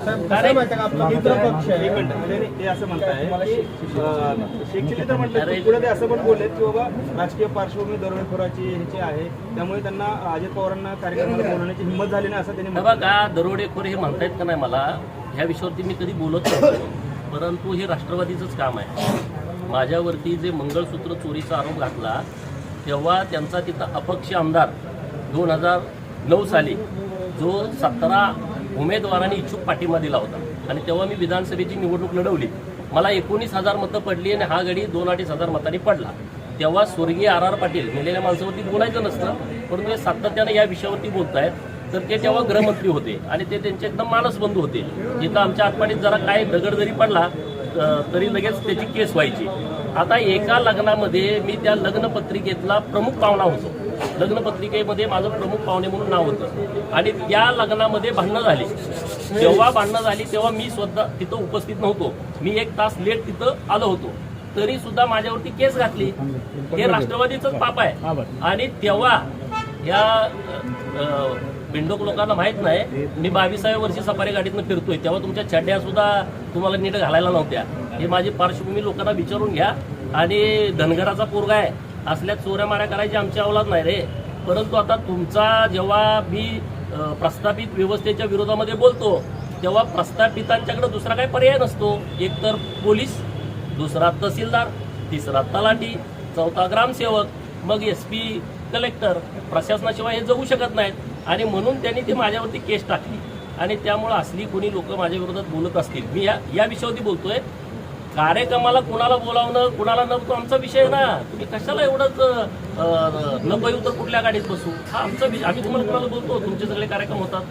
आपला मित्र पक्ष आहे. एक मिनिट, म्हणजे ते असं म्हणताय की शेख चिल्ली तर म्हणतात, पुढे ते असं पण बोललेत की बाबा राजकीय पार्श्वभूमी दरोडेखोराची ह्याची आहे, त्यामुळे त्यांना अजित पवारांना कार्यक्रमाला बोलवण्याची हिंमत झाली नाही असं त्यांनी म्हटलं. बघा, दरोडेखोर हे म्हणतायत का नाही, मला ह्या विषयावरती मी कधी बोलत नव्हतो, परंतु हे राष्ट्रवादीचंच काम आहे. माझ्यावरती जे मंगळसूत्र चोरीचा आरोप घातला तेव्हा त्यांचा तिथं अपक्ष आमदार 2009 साली जो 17 उमेदवारांनी इच्छुक पाठिंबा दिला होता आणि तेव्हा मी विधानसभेची निवडणूक लढवली. मला 19,000 मतं पडली आणि हा गडी 2-2.5 मतांनी पडला. तेव्हा स्वर्गीय R.R. पाटील मेलेल्या माणसावरती बोलायचं नसतं, परंतु हे सातत्यानं या विषयावरती बोलतायत. तर ते तेव्हा गृहमंत्री होते आणि ते त्यांचे एकदम मानसबंधू होते. जिथं आमच्या आटपाडीत जरा काय दगड जरी पडला तरी लगेच त्याची केस व्हायची. आता एका लग्नामध्ये मी त्या लग्नपत्रिकेतला प्रमुख पाहुणा होतो. लग्नपत्रिकेमध्ये माझं प्रमुख पाहुणे म्हणून नाव होतं आणि त्या लग्नामध्ये भांडणं झाली. जेव्हा भांडणं झाली तेव्हा मी स्वतः तिथं उपस्थित नव्हतो. मी 1 तास लेट तिथं आलो होतो, तरी सुद्धा माझ्यावरती केस घातली. हे राष्ट्रवादीचंच पाप आहे. आणि तेव्हा या बिंडोक लोकांना माहित नाही, मी 22व्या वर्षी सफारी गाडीतनं फिरतोय, तेव्हा तुमच्या चड्ड्या सुद्धा तुम्हाला नीट घालायला नव्हत्या. हे माझी पार्श्वभूमी लोकांना विचारून घ्या. आणि धनगराचा पोरगा आहे, असल्या चोऱ्या माऱ्या करायची आमची अवलाद नाही रे. परंतु आता तुमचा जेव्हा मी प्रस्थापित व्यवस्थेच्या विरोधामध्ये बोलतो तेव्हा प्रस्थापितांच्याकडे दुसरा काही पर्याय नसतो. एक तर पोलीस, दुसरा तहसीलदार, तिसरा तलाठी, चौथा ग्रामसेवक, मग SP, कलेक्टर. प्रशासनाशिवाय हे जगू शकत नाहीत. आणि म्हणून त्यांनी ती माझ्यावरती केस टाकली आणि त्यामुळं असली कोणी लोक माझ्या विरोधात बोलत असतील. मी या विषयावरती बोलतोय. कार्यक्रमाला कुणाला बोलावणं कुणाला न तो आमचा विषय ना. तुम्ही कशाला एवढंच न पाहिजे तर कुठल्या गाडीत बसू, हा आमचा विषय. आम्ही तुम्हाला कुणाला बोलतो, तुमचे सगळे कार्यक्रम होतात,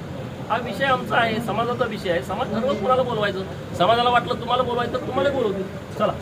हा विषय आमचा आहे, समाजाचा विषय आहे. समाज ठरवत कुणाला बोलवायचं. समाजाला वाटलं तुम्हाला बोलवायचं तर तुम्हाला बोलवतील. चला.